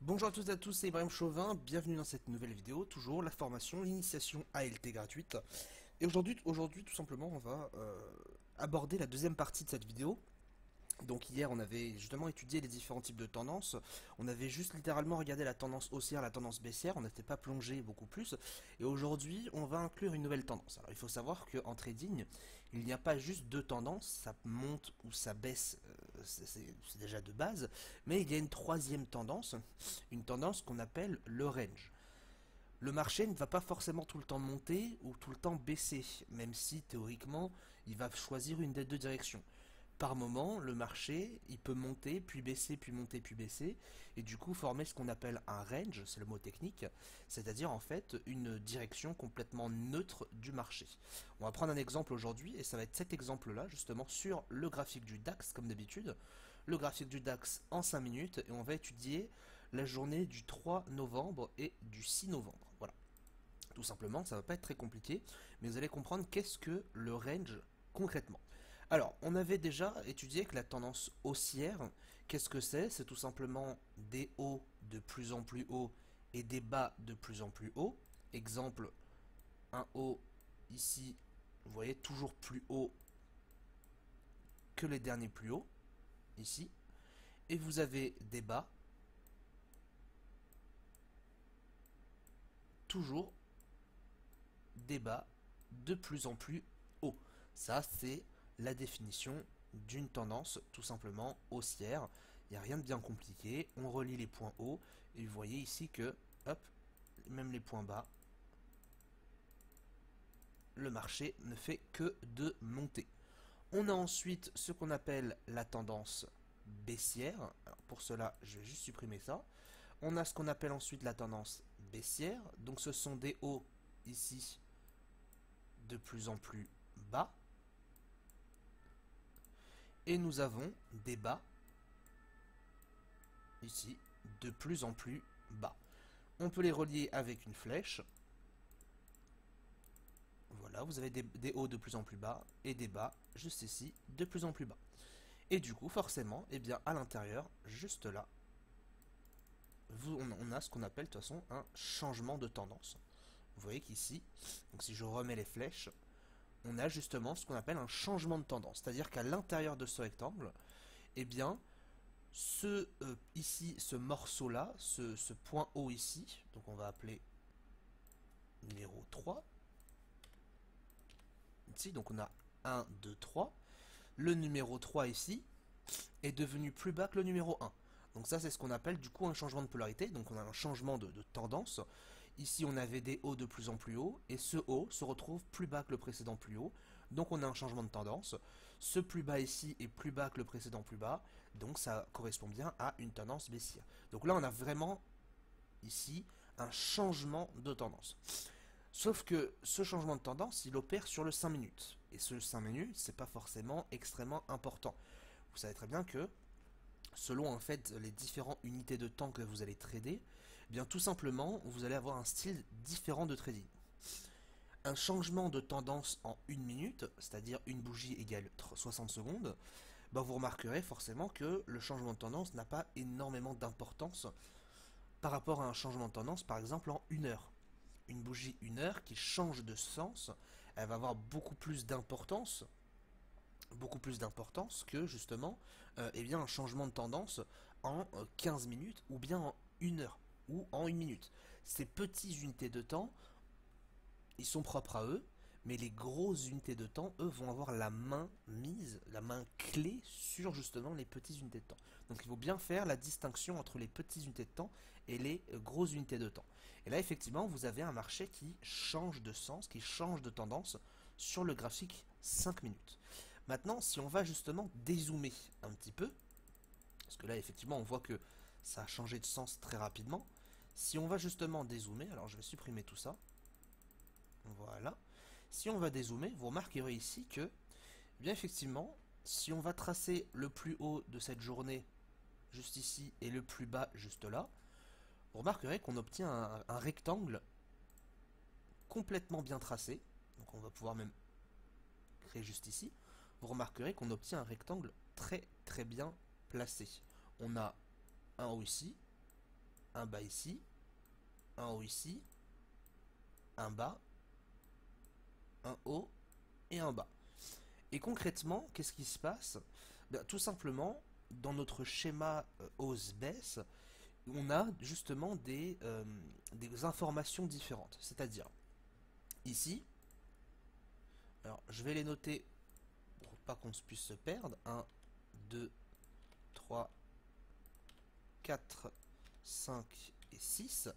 Bonjour à toutes et à tous, c'est Ibrahim Chauvin, bienvenue dans cette nouvelle vidéo, toujours la formation, l'initiation ALT gratuite. Et aujourd'hui tout simplement, on va aborder la deuxième partie de cette vidéo. Donc hier on avait justement étudié les différents types de tendances, on avait juste littéralement regardé la tendance haussière, la tendance baissière, on n'était pas plongé beaucoup plus, et aujourd'hui on va inclure une nouvelle tendance. Alors il faut savoir qu'en trading, il n'y a pas juste deux tendances, ça monte ou ça baisse, c'est déjà de base, mais il y a une tendance qu'on appelle le range. Le marché ne va pas forcément tout le temps monter ou tout le temps baisser, même si théoriquement il va choisir une des deux directions. Par moment, le marché, il peut monter, puis baisser, puis monter, puis baisser, et du coup former ce qu'on appelle un range, c'est le mot technique, c'est-à-dire en fait une direction complètement neutre du marché. On va prendre un exemple aujourd'hui, et ça va être cet exemple-là, justement, sur le graphique du DAX, comme d'habitude, le graphique du DAX en 5 minutes, et on va étudier la journée du 3 novembre et du 6 novembre. Voilà. Tout simplement, ça va pas être très compliqué, mais vous allez comprendre qu'est-ce que le range concrètement. Alors, on avait déjà étudié que la tendance haussière, qu'est-ce que c'est? C'est tout simplement des hauts de plus en plus hauts et des bas de plus en plus hauts. Exemple, un haut ici, vous voyez, toujours plus haut que les derniers plus hauts, ici. Et vous avez des bas, toujours des bas de plus en plus haut. Ça, c'est la définition d'une tendance tout simplement haussière. Il n'y a rien de bien compliqué. On relie les points hauts et vous voyez ici que, hop, même les points bas, le marché ne fait que de monter. On a ensuite ce qu'on appelle la tendance baissière. Alors pour cela, je vais juste supprimer ça. On a ce qu'on appelle ensuite la tendance baissière. Donc ce sont des hauts ici de plus en plus bas. Et nous avons des bas, ici, de plus en plus bas. On peut les relier avec une flèche. Voilà, vous avez des hauts de plus en plus bas et des bas, juste ici, de plus en plus bas. Et du coup, forcément, eh bien, à l'intérieur, juste là, on a ce qu'on appelle de toute façon un changement de tendance. Vous voyez qu'ici, donc si je remets les flèches, on a justement ce qu'on appelle un changement de tendance. C'est-à-dire qu'à l'intérieur de ce rectangle, eh bien, ici, ce morceau-là, ce point haut ici, donc on va appeler numéro 3. Ici, donc on a 1, 2, 3. Le numéro 3 ici est devenu plus bas que le numéro 1. Donc ça, c'est ce qu'on appelle du coup un changement de polarité. Donc on a un changement de tendance. Ici, on avait des hauts de plus en plus haut, et ce haut se retrouve plus bas que le précédent plus haut. Donc on a un changement de tendance. Ce plus bas ici est plus bas que le précédent plus bas. Donc ça correspond bien à une tendance baissière. Donc là, on a vraiment ici un changement de tendance. Sauf que ce changement de tendance, il opère sur le 5 minutes. Et ce 5 minutes, c'est pas forcément extrêmement important. Vous savez très bien que selon en fait les différentes unités de temps que vous allez trader, eh bien tout simplement, vous allez avoir un style différent de trading. Un changement de tendance en 1 minute, c'est-à-dire une bougie égale 60 secondes, bah vous remarquerez forcément que le changement de tendance n'a pas énormément d'importance par rapport à un changement de tendance par exemple en 1 heure. Une bougie 1 heure qui change de sens, elle va avoir beaucoup plus d'importance que justement eh bien, un changement de tendance en 15 minutes ou bien en 1 heure ou en 1 minute. Ces petites unités de temps, ils sont propres à eux, mais les grosses unités de temps, eux, vont avoir la main mise, la main clé sur justement les petites unités de temps. Donc il faut bien faire la distinction entre les petites unités de temps et les grosses unités de temps. Et là, effectivement, vous avez un marché qui change de sens, qui change de tendance sur le graphique 5 minutes. Maintenant, si on va justement dézoomer un petit peu, parce que là, effectivement, on voit que ça a changé de sens très rapidement. Si on va justement dézoomer, alors je vais supprimer tout ça. Voilà. Si on va dézoomer, vous remarquerez ici que, eh bien effectivement, si on va tracer le plus haut de cette journée juste ici et le plus bas juste là, vous remarquerez qu'on obtient un rectangle complètement bien tracé. Donc on va pouvoir même créer juste ici. Vous remarquerez qu'on obtient un rectangle très très bien placé. On a un haut ici, un bas ici, un haut ici, un bas, un haut et un bas. Et concrètement, qu'est-ce qui se passe? Ben, tout simplement, dans notre schéma hausse-baisse, on a justement des informations différentes. C'est-à-dire, ici, alors je vais les noter pour pas qu'on puisse se perdre. 1, 2, 3, 4, 5 et 6.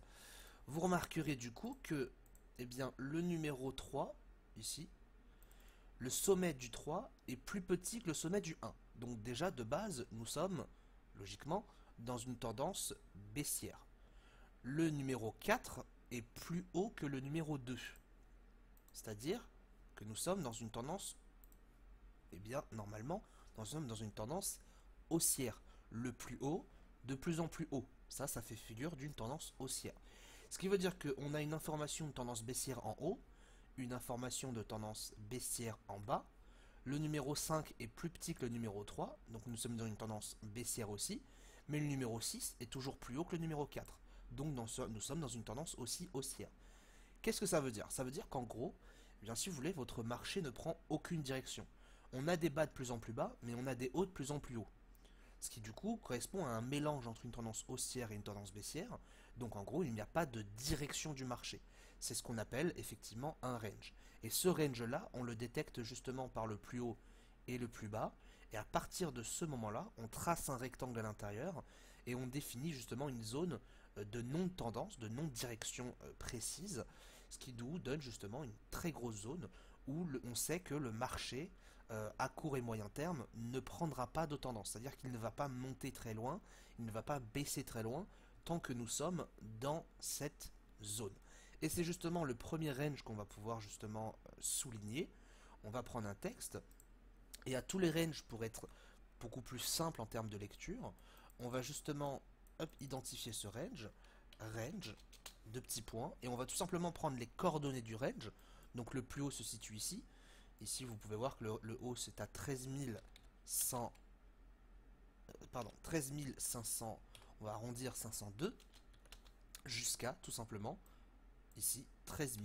Vous remarquerez du coup que eh bien, le numéro 3, ici, le sommet du 3 est plus petit que le sommet du 1. Donc déjà, de base, nous sommes, logiquement, dans une tendance baissière. Le numéro 4 est plus haut que le numéro 2. C'est-à-dire que nous sommes dans une tendance, eh bien, normalement, nous sommes dans une tendance haussière. Le plus haut, de plus en plus haut. Ça fait figure d'une tendance haussière. Ce qui veut dire qu'on a une information de tendance baissière en haut, une information de tendance baissière en bas. Le numéro 5 est plus petit que le numéro 3, donc nous sommes dans une tendance baissière aussi, mais le numéro 6 est toujours plus haut que le numéro 4. Donc nous sommes dans une tendance aussi haussière. Qu'est-ce que ça veut dire? Ça veut dire qu'en gros, eh bien, si vous voulez, votre marché ne prend aucune direction. On a des bas de plus en plus bas, mais on a des hauts de plus en plus hauts. Ce qui du coup correspond à un mélange entre une tendance haussière et une tendance baissière. Donc en gros, il n'y a pas de direction du marché. C'est ce qu'on appelle effectivement un range. Et ce range-là, on le détecte justement par le plus haut et le plus bas. Et à partir de ce moment-là, on trace un rectangle à l'intérieur et on définit justement une zone de non-tendance, de non-direction précise, ce qui nous donne justement une très grosse zone où on sait que le marché, à court et moyen terme, ne prendra pas de tendance. C'est-à-dire qu'il ne va pas monter très loin, il ne va pas baisser très loin, tant que nous sommes dans cette zone. Et c'est justement le premier range qu'on va pouvoir justement souligner. On va prendre un texte, et à tous les ranges, pour être beaucoup plus simple en termes de lecture, on va justement identifier ce range, range, deux petits points, et on va tout simplement prendre les coordonnées du range. Donc le plus haut se situe ici. Ici, vous pouvez voir que le haut, c'est à 13 500, on va arrondir 502, jusqu'à, tout simplement, ici, 13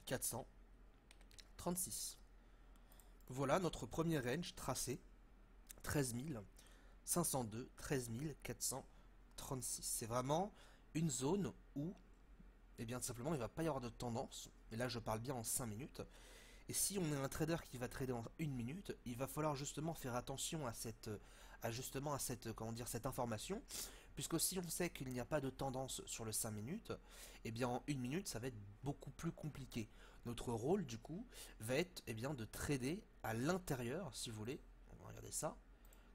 436. Voilà notre premier range tracé, 13 502, 13 436. C'est vraiment une zone où, eh bien, tout simplement, il ne va pas y avoir de tendance. Et là, je parle bien en 5 minutes. Et si on est un trader qui va trader en 1 minute, il va falloir justement faire attention à cette information, puisque si on sait qu'il n'y a pas de tendance sur le 5 minutes, eh bien en 1 minute, ça va être beaucoup plus compliqué. Notre rôle, du coup, va être de trader à l'intérieur, si vous voulez. On va regarder ça.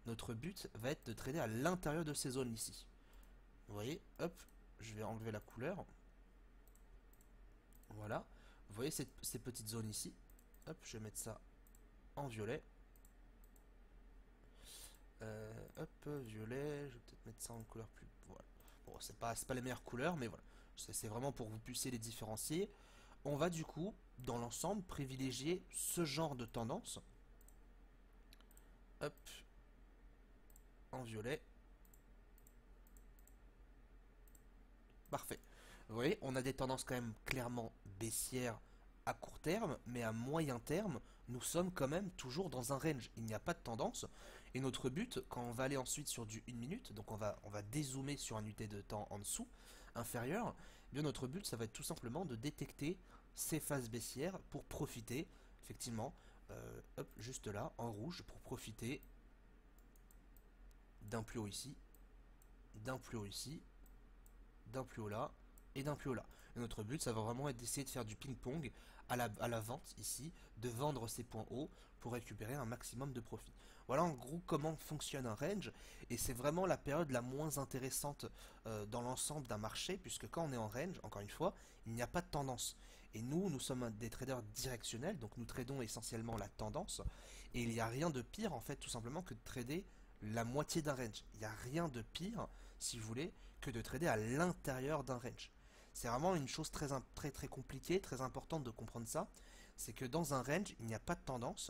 Notre but va être de trader à l'intérieur de ces zones ici. Vous voyez, hop, je vais enlever la couleur. Voilà. Vous voyez ces petites zones ici. Hop, je vais mettre ça en violet. Hop, violet, je vais peut-être mettre ça en couleur plus... Voilà. Bon, c'est pas les meilleures couleurs, mais voilà. C'est vraiment pour que vous puissiez les différencier. On va du coup, dans l'ensemble, privilégier ce genre de tendance. Hop, en violet. Parfait. Vous voyez, on a des tendances quand même clairement baissières à court terme, mais à moyen terme, nous sommes quand même toujours dans un range. Il n'y a pas de tendance. Et notre but, quand on va aller ensuite sur du 1 minute, donc on va dézoomer sur un unité de temps en dessous, inférieur, eh bien notre but, ça va être tout simplement de détecter ces phases baissières pour profiter, effectivement, hop, juste là, en rouge, pour profiter d'un plus haut ici, d'un plus haut ici, d'un plus haut là, et d'un plus haut là. Et notre but, ça va vraiment être d'essayer de faire du ping-pong à la vente ici, de vendre ces points hauts pour récupérer un maximum de profit. Voilà en gros comment fonctionne un range, et c'est vraiment la période la moins intéressante dans l'ensemble d'un marché, puisque quand on est en range, encore une fois, il n'y a pas de tendance. Et nous sommes des traders directionnels, donc nous tradons essentiellement la tendance, et il n'y a rien de pire en fait tout simplement que de trader la moitié d'un range. Il n'y a rien de pire, si vous voulez, que de trader à l'intérieur d'un range. C'est vraiment une chose très compliquée, très importante de comprendre ça. C'est que dans un range, il n'y a pas de tendance.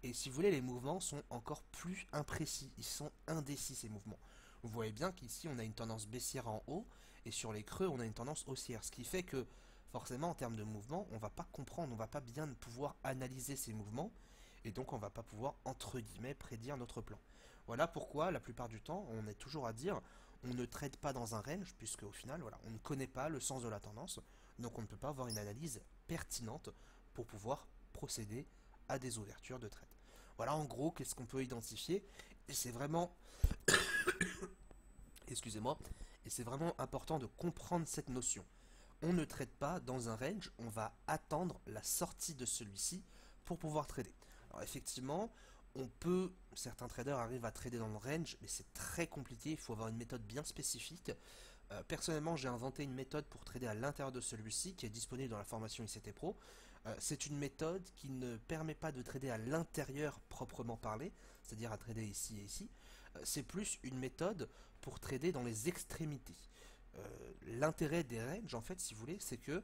Et si vous voulez, les mouvements sont encore plus imprécis. Ils sont indécis, ces mouvements. vous voyez bien qu'ici on a une tendance baissière en haut, et sur les creux on a une tendance haussière, ce qui fait que forcément en termes de mouvement, on va pas comprendre, on va pas bien pouvoir analyser ces mouvements, et donc on va pas pouvoir entre guillemets prédire notre plan. Voilà pourquoi la plupart du temps on est toujours à dire on ne trade pas dans un range, puisque au final voilà, on ne connaît pas le sens de la tendance, donc on ne peut pas avoir une analyse pertinente pour pouvoir procéder à des ouvertures de trade. Voilà en gros qu'est-ce qu'on peut identifier, et c'est vraiment excusez-moi, et c'est vraiment important de comprendre cette notion. On ne trade pas dans un range, on va attendre la sortie de celui-ci pour pouvoir trader. Alors effectivement, certains traders arrivent à trader dans le range, mais c'est très compliqué, il faut avoir une méthode bien spécifique. Personnellement, j'ai inventé une méthode pour trader à l'intérieur de celui-ci, qui est disponible dans la formation ICT Pro. C'est une méthode qui ne permet pas de trader à l'intérieur proprement parlé, c'est-à-dire à trader ici et ici. C'est plus une méthode pour trader dans les extrémités. L'intérêt des ranges, en fait, si vous voulez, c'est que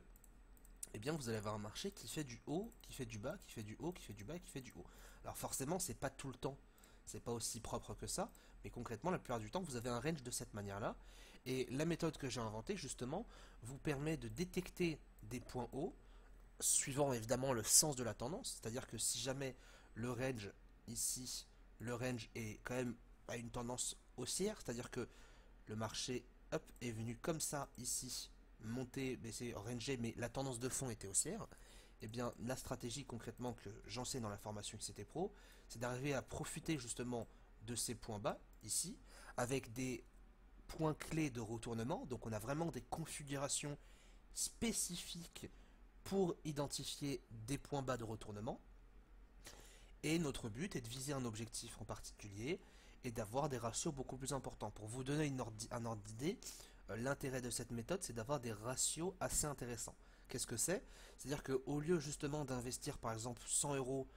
eh bien, vous allez avoir un marché qui fait du haut, qui fait du bas, qui fait du haut, qui fait du bas, et qui fait du haut. Alors forcément, c'est pas tout le temps, c'est pas aussi propre que ça, mais concrètement, la plupart du temps, vous avez un range de cette manière-là. Et la méthode que j'ai inventée, justement, vous permet de détecter des points hauts, suivant évidemment le sens de la tendance, c'est-à-dire que si jamais le range ici, le range est quand même à une tendance haussière, c'est-à-dire que le marché up est venu comme ça ici, monter, baisser, ranger, mais la tendance de fond était haussière, et bien la stratégie concrètement que j'enseigne dans la formation XCT Pro, c'est d'arriver à profiter justement de ces points bas ici, avec des points clés de retournement, donc on a vraiment des configurations spécifiques pour identifier des points bas de retournement, et notre but est de viser un objectif en particulier et d'avoir des ratios beaucoup plus importants. Pour vous donner un ordre d'idée, l'intérêt de cette méthode, c'est d'avoir des ratios assez intéressants. Qu'est-ce que c'est? C'est-à-dire qu'au lieu justement d'investir par exemple 100 euros,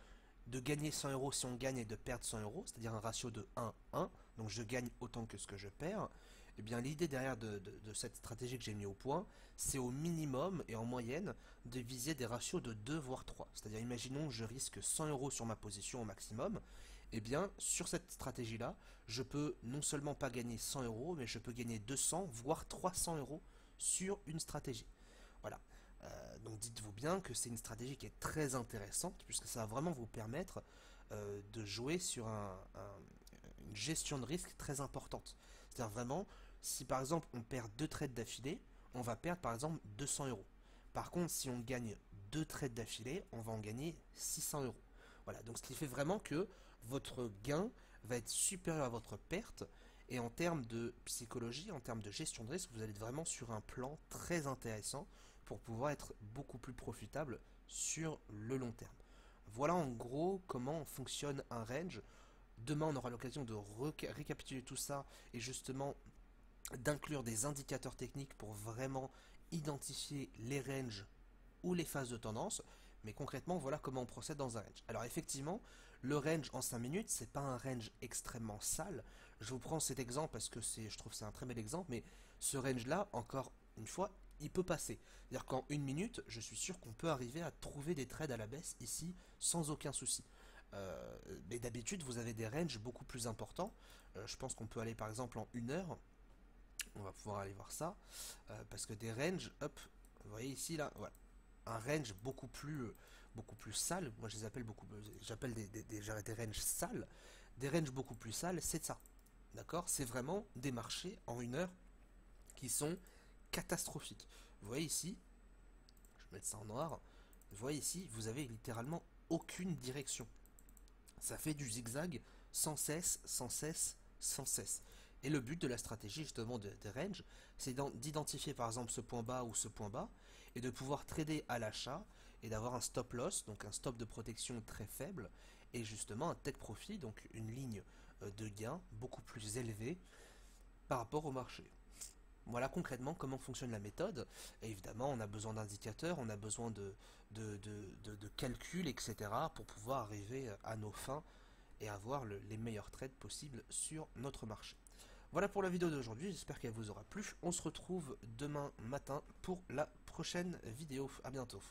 de gagner 100 euros si on gagne et de perdre 100 euros, c'est-à-dire un ratio de 1-1, donc je gagne autant que ce que je perds, eh bien l'idée derrière de cette stratégie que j'ai mis au point, c'est au minimum et en moyenne de viser des ratios de 2 voire 3. C'est-à-dire imaginons que je risque 100 euros sur ma position au maximum, eh bien sur cette stratégie-là, je peux non seulement pas gagner 100 euros, mais je peux gagner 200 voire 300 euros sur une stratégie. Voilà. Donc dites-vous bien que c'est une stratégie qui est très intéressante, puisque ça va vraiment vous permettre de jouer sur une gestion de risque très importante. C'est-à-dire vraiment, si par exemple on perd 2 trades d'affilée, on va perdre par exemple 200 euros. Par contre, si on gagne 2 trades d'affilée, on va en gagner 600 euros. Voilà, donc ce qui fait vraiment que votre gain va être supérieur à votre perte, et en termes de psychologie, en termes de gestion de risque, vous allez être vraiment sur un plan très intéressant pour pouvoir être beaucoup plus profitable sur le long terme. Voilà en gros comment fonctionne un range. Demain, on aura l'occasion de récapituler tout ça et justement d'inclure des indicateurs techniques pour vraiment identifier les ranges ou les phases de tendance. Mais concrètement, voilà comment on procède dans un range. Alors effectivement, le range en 5 minutes, c'est pas un range extrêmement sale. Je vous prends cet exemple parce que je trouve que c'est un très bel exemple, mais ce range-là, encore une fois, il peut passer. C'est-à-dire qu'en 1 minute, je suis sûr qu'on peut arriver à trouver des trades à la baisse ici sans aucun souci. Mais d'habitude, vous avez des ranges beaucoup plus importants. Je pense qu'on peut aller par exemple en 1 heure. On va pouvoir aller voir ça. Parce que des ranges, hop, vous voyez ici, là, voilà. Un range beaucoup plus sale. Moi, je les appelle j'appelle des ranges sales. Des ranges beaucoup plus sales, c'est ça. D'accord? C'est vraiment des marchés en 1 heure qui sont catastrophiques. Vous voyez ici, je vais mettre ça en noir. Vous voyez ici, vous avez littéralement aucune direction. Ça fait du zigzag sans cesse, sans cesse, sans cesse. Et le but de la stratégie justement des ranges, c'est d'identifier par exemple ce point bas ou ce point bas, et de pouvoir trader à l'achat, et d'avoir un stop loss, donc un stop de protection très faible, et justement un take profit, donc une ligne de gain beaucoup plus élevée par rapport au marché. Voilà concrètement comment fonctionne la méthode. Et évidemment, on a besoin d'indicateurs, on a besoin de calculs, etc. pour pouvoir arriver à nos fins et avoir les meilleurs trades possibles sur notre marché. Voilà pour la vidéo d'aujourd'hui, j'espère qu'elle vous aura plu. On se retrouve demain matin pour la prochaine vidéo. À bientôt.